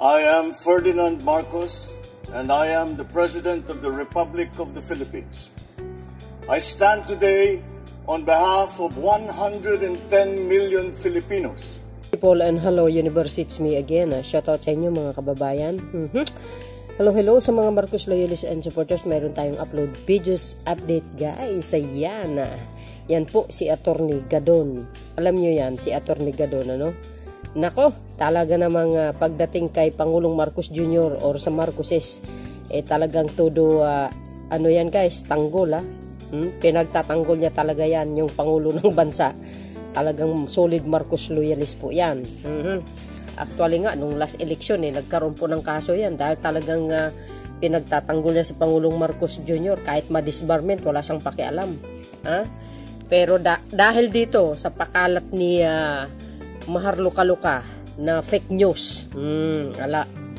I am Ferdinand Marcos, and I am the President of the Republic of the Philippines. I stand today on behalf of 110 million Filipinos. People and hello universe, it's me again. Shout out sa inyo mga kababayan. Hello sa mga Marcos loyalists and supporters. Mayroon tayong upload videos update guys. Ayan. Yan po si Attorney Gadon. Alam nyo yan, si Attorney Gadon, ano? Nako, talaga namang pagdating kay Pangulong Marcos Jr. or sa Marcoses, talagang todo, ano yan guys, tanggol pinagtatanggol niya talaga yan, yung Pangulo ng bansa. Talagang solid Marcos loyalist po yan. Actually nga, nung last election, nagkaroon po ng kaso yan dahil talagang pinagtatanggol niya si Pangulong Marcos Jr. kahit ma-disbarment, wala siyang pakialam. Pero dahil dito, sa pakalat ni Maharluka-Luka na fake news,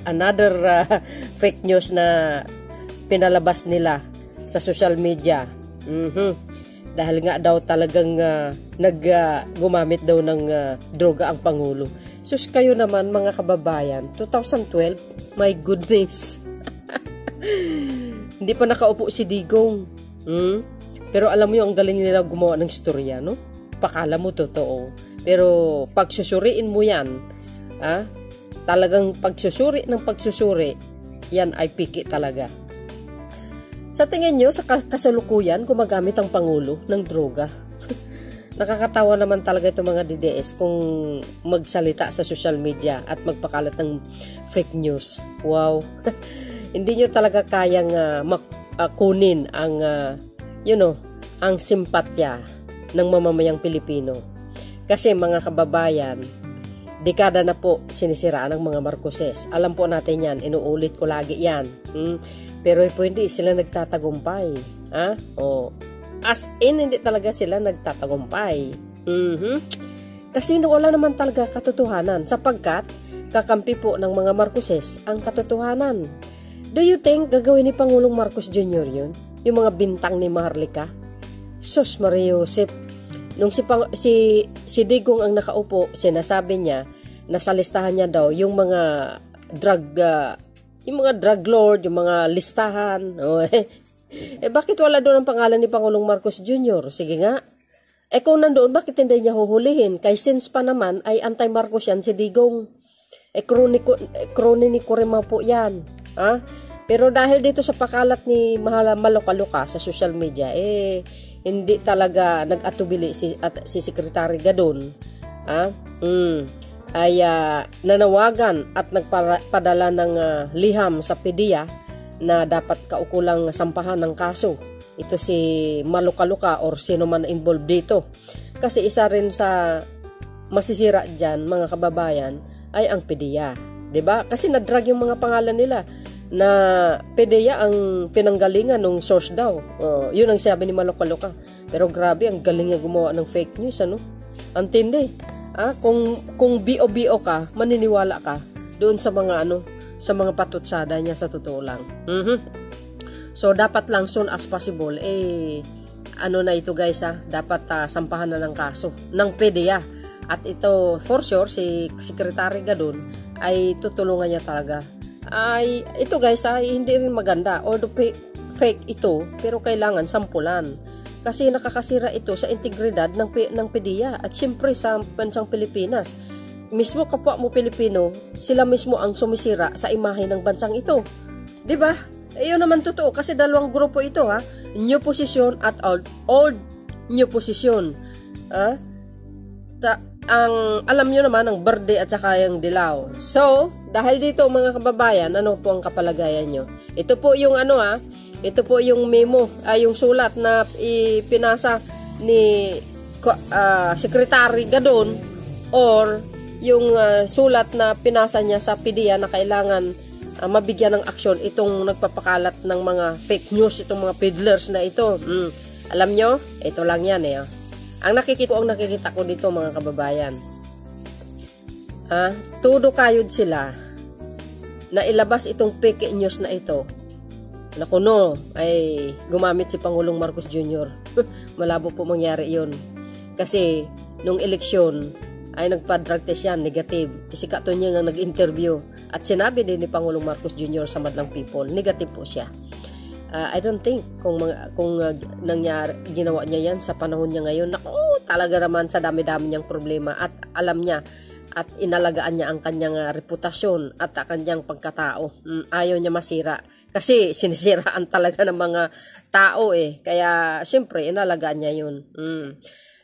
another fake news na pinalabas nila sa social media. Dahil nga daw talagang gumamit daw ng droga ang Pangulo. Sus, kayo naman mga kababayan, 2012, my goodness. Hindi pa nakaupo si Digong. Pero alam mo yung ang galing nila gumawa ng istorya, no? Pakala mo totoo. Pero pag susuriin mo yan, talagang pagsusuri ng pagsusuri, yan ay piki talaga. Sa tingin nyo, sa kasalukuyan, gumagamit ang Pangulo ng droga. Nakakatawa naman talaga itong mga DDS kung magsalita sa social media at magpakalat ng fake news. Wow! Hindi nyo talaga kayang kunin ang, ang simpatya ng mamamayang Pilipino. Kasi mga kababayan, dekada na po sinisiraan ng mga Marcoses. Alam po natin yan, inuulit ko lagi yan. Pero po hindi sila nagtatagumpay. As in, hindi talaga sila nagtatagumpay. Kasi wala naman talaga katotohanan sapagkat kakampi po ng mga Marcoses ang katotohanan. Do you think gagawin ni Pangulong Marcos Jr. yun? Yung mga bintang ni Maharlika? Sus Maria Josep. Nung si Digong ang nakaupo, sinasabi niya, nasa listahan niya daw yung mga drug lord, yung mga listahan. Bakit wala doon ang pangalan ni Pangulong Marcos Jr.? Sige nga. Kung nandoon, bakit hindi niya huhulihin? Kay since pa naman ay anti-Marcos yan si Digong. Kroniko rin po yan. Pero dahil dito sa pakalat ni Maharluka-Luka sa social media, hindi talaga nag-atubili si Secretary Gadon. Ay nanawagan at nagpadala ng liham sa PDEA na dapat kaukulang sampahan ng kaso. Ito si Maluka-Luka or sino man involved dito. Kasi isa rin sa masisira dyan, mga kababayan, ay ang PDEA. 'Di ba? Kasi na-drag yung mga pangalan nila na PDEA ang pinanggalingan ng source daw. Yun ang sabi ni Maluka-Luka. Pero grabe, ang galing niya gumawa ng fake news, ano? Ang tindi. Kung BO-BO ka, maniniwala ka doon sa mga sa mga patutsada niya sa totoo lang. So dapat lang soon as possible na ito guys, dapat sampahan na ng kaso ng PDEA. At ito for sure si Secretary Gadon ay tutulungan niya talaga. Ito guys, hindi rin maganda. Although fake ito, pero kailangan sampulan. Kasi nakakasira ito sa integridad ng PDEA at syempre sa bansang Pilipinas. Mismo kapwa mo Pilipino, sila mismo ang sumisira sa imahe ng bansang ito. 'Di ba? Iyon naman totoo kasi dalawang grupo ito, new position at old new position. Ang alam niyo naman ang berde at saka yung dilaw. So, dahil dito mga kababayan, ano po ang kapalagayan nyo? Ito po yung ito po yung memo, yung sulat na ipinasa ni Secretary Gadon or yung sulat na pinasa niya sa PDEA na kailangan mabigyan ng aksyon itong nagpapakalat ng mga fake news, itong mga peddlers na ito. Alam nyo, ito lang yan Ang nakikita ko dito mga kababayan, todo kayod sila na ilabas itong fake news na ito. Naku ay gumamit si Pangulong Marcos Jr. Malabo po mangyari yun. Kasi nung eleksyon, ay nagpa-drug test yan, negative. Si Katonyo nga nag-interview at sinabi din ni Pangulong Marcos Jr. sa Madlang People, negative po siya. I don't think kung nangyari, ginawa niya yan sa panahon niya ngayon, naku, talaga naman sa dami-dami niyang problema at alam niya at inalagaan niya ang kanyang reputasyon at ang kanyang pagkatao. Ayaw niya masira kasi sinisiraan talaga ng mga tao kaya siyempre inalagaan niya yun.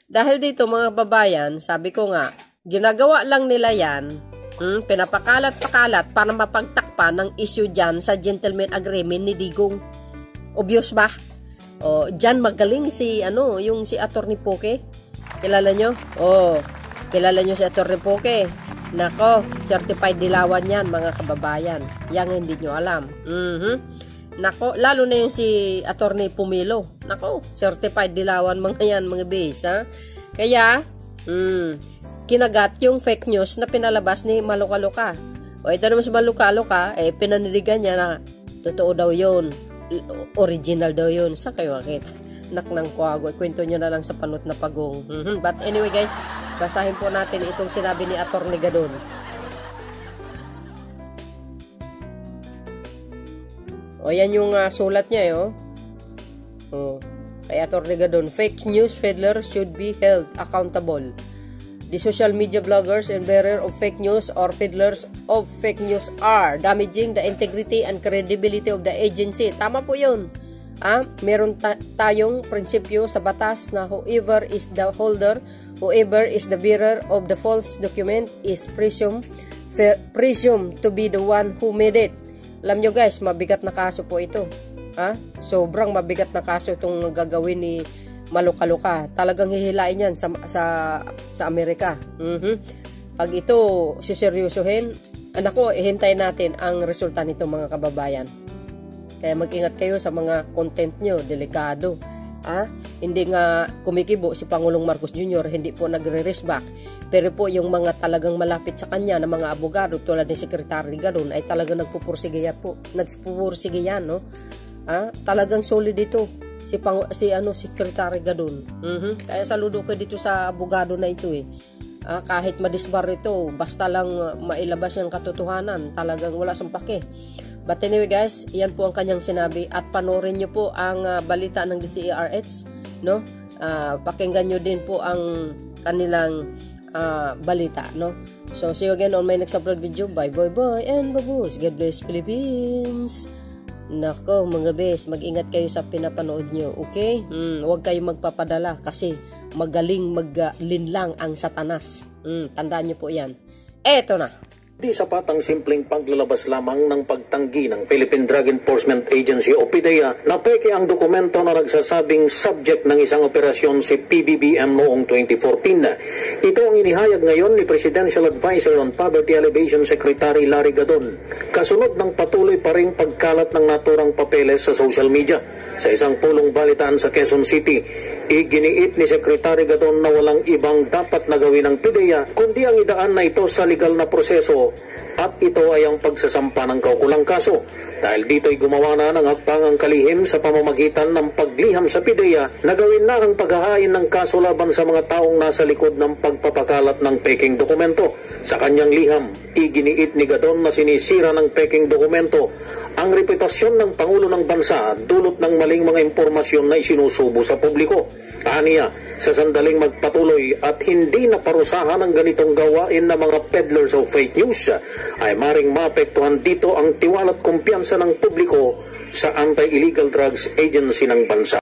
Dahil dito mga babayan, sabi ko nga, ginagawa lang nila yan, pinapakalat-pakalat para mapagtakpan ng issue dyan sa gentleman agreement ni Digong. Obvious ba? Diyan magaling si yung si Attorney Poke. Kilala nyo? Kilala nyo si Attorney Poke? Nako, certified dilawan yan mga kababayan. Yang hindi nyo alam. Nako, lalo na yung si Attorney Pumilo. Nako, certified dilawan mga yan mga base, ha? Kaya, kinagat yung fake news na pinalabas ni Maluka-Luka. Ito naman si Maluka-Luka, pinaniligan niya na totoo daw yun. Original daw yun. Saan kayo makita? Naknang kwago. Kwento nyo na lang sa panot na pagong. But anyway guys, basahin po natin itong sinabi ni Atty. Gadon. Yan yung sulat niya kay Atty. Gadon. Fake news peddlers should be held accountable. The social media bloggers and bearer of fake news or peddlers of fake news are damaging the integrity and credibility of the agency. Tama po yun. Meron tayong prinsipyo sa batas na whoever is the holder, whoever is the bearer of the false document is presumed to be the one who made it. Alam nyo guys, mabigat na kaso po ito. Sobrang mabigat na kaso itong gagawin ni Maluka-Luka. Talagang hihilain yan sa Amerika. Pag ito siseryosohin, hintayin natin ang resulta nito mga kababayan. Kaya mag-ingat kayo sa mga content nyo, delikado. Hindi nga kumikibo si Pangulong Marcos Jr., hindi po nagre-resback. Pero po yung mga talagang malapit sa kanya na mga abogado tulad ni Secretary Gadon ay talagang nagpupursige yan, no? Talagang solid ito. Si Secretary Gadon. Kaya saludo ko dito sa abogado na ito kahit madisbar ito, basta lang mailabas yung katotohanan, talagang wala siyang pake. But anyway guys, yan po ang kanyang sinabi at panoorin nyo po ang balita ng DCERH, no? Pakinggan nyo din po ang kanilang balita, no? So see you again on my next upload video. Bye and babush. God bless Philippines. Nako mga bes, mag-ingat kayo sa pinapanood nyo, okay? Huwag kayong magpapadala kasi magaling maglinlang ang satanas. Tandaan nyo po yan. Eto na. Di sapat ang simpleng paglalabas lamang ng pagtanggi ng Philippine Drug Enforcement Agency o PDEA na peke ang dokumento na nagsasabing subject ng isang operasyon si PBBM noong 2014. Ito ang inihayag ngayon ni Presidential Advisor on Poverty Alleviation Secretary Larry Gadon. Kasunod ng patuloy pa ring pagkalat ng naturang papeles sa social media. Sa isang pulong balitaan sa Quezon City, iginiit ni Secretary Gadon na walang ibang dapat na gawin ng PDEA kundi ang idaan na ito sa legal na proseso at ito ay ang pagsasampa ng kaukulang kaso. Dahil dito'y gumawa na ng hakbangang kalihim sa pamamagitan ng pagliham sa PDEA na gawin na ang paghahain ng kaso laban sa mga taong nasa likod ng pagpapakalat ng peking dokumento. Sa kanyang liham, iginiit ni Gadon na sinisira ng peking dokumento ang reputasyon ng Pangulo ng Bansa dulot ng maling mga impormasyon na isinusubo sa publiko. Aniya, sa sandaling magpatuloy at hindi naparusahan ang ganitong gawain ng mga peddlers of fake news, ay maring maapektuhan dito ang tiwala at kumpiyansa ng publiko sa Anti-Illegal Drugs Agency ng bansa.